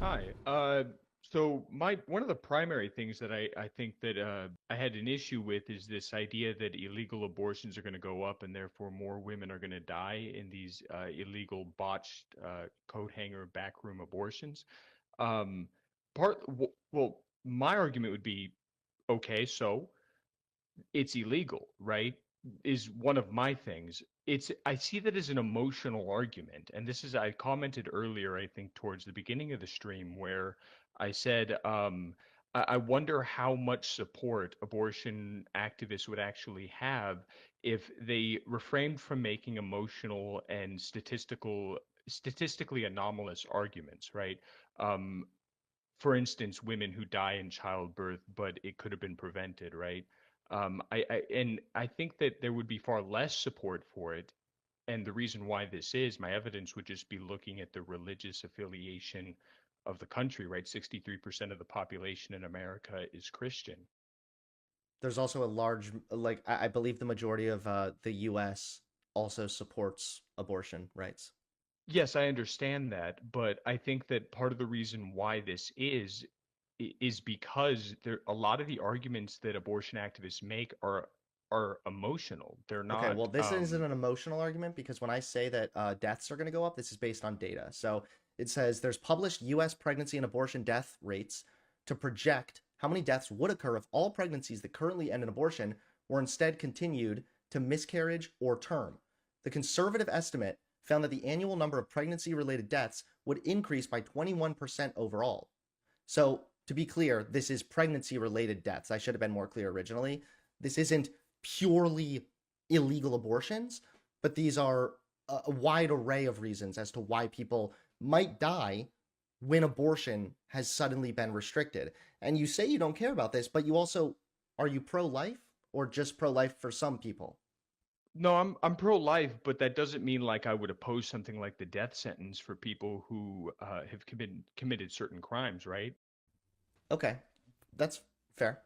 Hi. So my one of the primary things that I think that I had an issue with is this idea that illegal abortions are going to go up and therefore more women are going to die in these illegal botched coat hanger backroom abortions. Um, well, my argument would be okay, so it's illegal, right? Is one of my things. I see that as an emotional argument, and this is I commented earlier, I think, towards the beginning of the stream where I said I wonder how much support abortion activists would actually have if they refrained from making emotional and statistically anomalous arguments, right? Um, for instance, women who die in childbirth, but it could have been prevented, right? I think that there would be far less support for it. And the reason why this is, my evidence would just be looking at the religious affiliation of the country, right? 63% of the population in America is Christian. There's also a large, like, I believe the majority of the US also supports abortion rights. Yes, I understand that, but I think that part of the reason why this is because there a lot of the arguments that abortion activists make are emotional. They're Okay, not well, this isn't an emotional argument because when I say that deaths are going to go up, this is based on data. So it says there's published US pregnancy and abortion death rates to project how many deaths would occur if all pregnancies that currently end in abortion were instead continued to miscarriage or term. The conservative estimate found that the annual number of pregnancy related deaths would increase by 21% overall. So, to be clear, this is pregnancy related deaths. I should have been more clear originally. This isn't purely illegal abortions, but these are a wide array of reasons as to why people might die when abortion has suddenly been restricted. And you say you don't care about this, but you also are you pro life or just pro life for some people? No, I'm pro-life, but that doesn't mean like I would oppose something like the death sentence for people who have committed certain crimes, right? Okay, that's fair.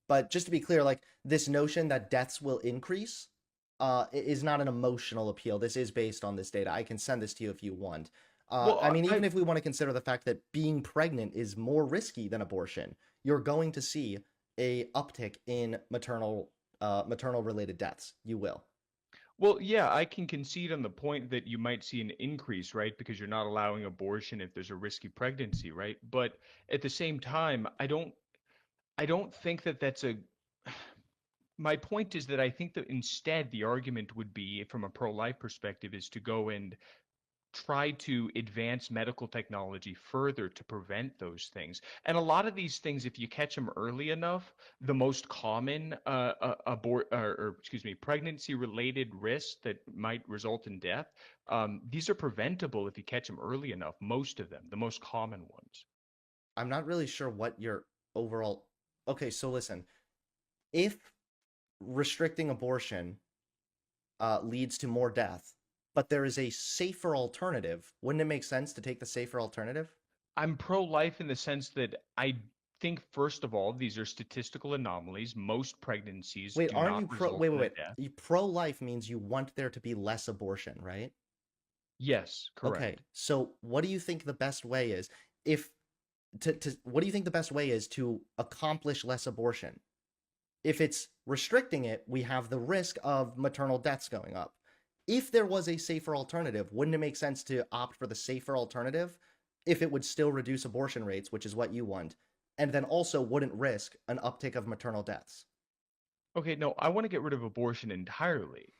But just to be clear, like this notion that deaths will increase is not an emotional appeal. This is based on this data. I can send this to you if you want. I Well, mean, I even if we want to consider the fact that being pregnant is more risky than abortion, you're going to see a uptick in maternal related deaths. You will. well, yeah, I can concede on the point that you might see an increase, right? Because you're not allowing abortion if there's a risky pregnancy, right? But at the same time, I don't think that that's a my point is that I think that instead the argument would be, from a pro-life perspective, is to go and try to advance medical technology further to prevent those things. And a lot of these things, if you catch them early enough, the most common excuse me, pregnancy-related risks that might result in death, these are preventable if you catch them early enough. Most of them, the most common ones. I'm not really sure what your overall. Okay, so listen. If restricting abortion leads to more death, but there is a safer alternative, wouldn't it make sense to take the safer alternative? I'm pro-life in the sense that I think, first of all, these are statistical anomalies. Most pregnancies Wait, do aren't you not pro? result Wait, wait, in a wait. death. Pro-life means you want there to be less abortion, right? Yes, Okay, correct. so what do you think the best way is? If to what do you think the best way is to accomplish less abortion? If it's restricting it, we have the risk of maternal deaths going up. If there was a safer alternative, wouldn't it make sense to opt for the safer alternative if it would still reduce abortion rates, which is what you want, and then also wouldn't risk an uptick of maternal deaths? Okay, no, I want to get rid of abortion entirely.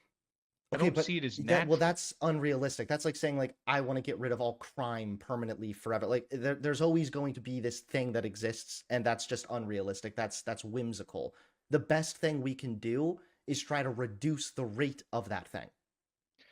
I Okay, don't but see it as well, natural. that's unrealistic. That's like saying like I want to get rid of all crime permanently forever. Like there's always going to be this thing that exists, and that's just unrealistic. That's whimsical. The best thing we can do is try to reduce the rate of that thing.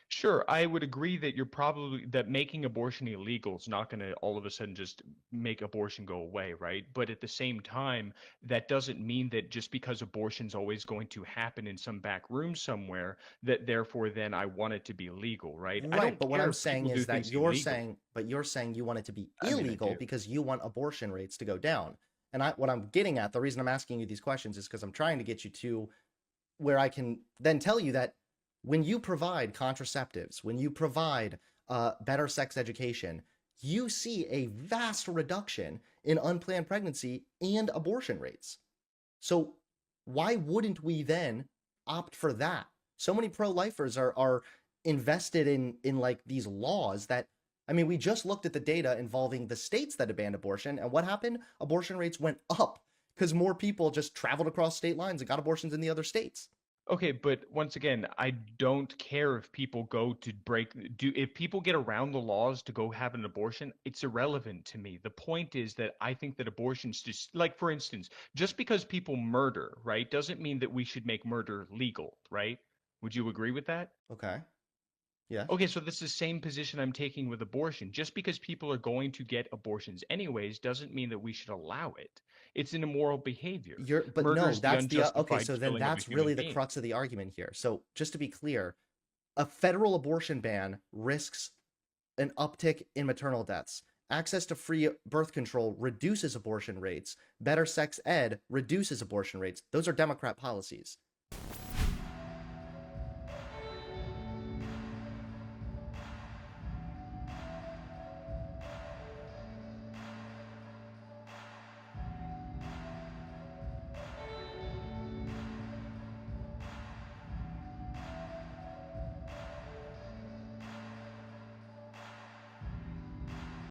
Sure, I would agree that you're probably that making abortion illegal is not going to all of a sudden just make abortion go away, right? But at the same time, that doesn't mean that just because abortion's always going to happen in some back room somewhere, that therefore then I want it to be legal, right? I Right, don't but what care I'm if saying people do is that things illegally. you're saying you want it to be I mean, I illegal do. because you want abortion rates to go down. And what I'm getting at, the reason I'm asking you these questions is because I'm trying to get you to where I can then tell you that when you provide contraceptives, when you provide better sex education, you see a vast reduction in unplanned pregnancy and abortion rates. So why wouldn't we then opt for that? So many pro-lifers are invested in like these laws that, I mean, we just looked at the data involving the states that had banned abortion, and what happened? Abortion rates went up because more people just traveled across state lines and got abortions in the other states. Okay, but once again, I don't care if people go to if people get around the laws to go have an abortion, it's irrelevant to me. The point is that I think that abortions just like for instance, just because people murder, right, doesn't mean that we should make murder legal, right? Would you agree with that? Okay. Yes. Okay, so this is the same position I'm taking with abortion. Just because people are going to get abortions anyways doesn't mean that we should allow it. It's an immoral behavior. But Murder no, is the that's the okay, unjustified so then killing of a that's human really the being. crux of the argument here. So just to be clear, a federal abortion ban risks an uptick in maternal deaths. Access to free birth control reduces abortion rates. Better sex ed reduces abortion rates. Those are Democrat policies.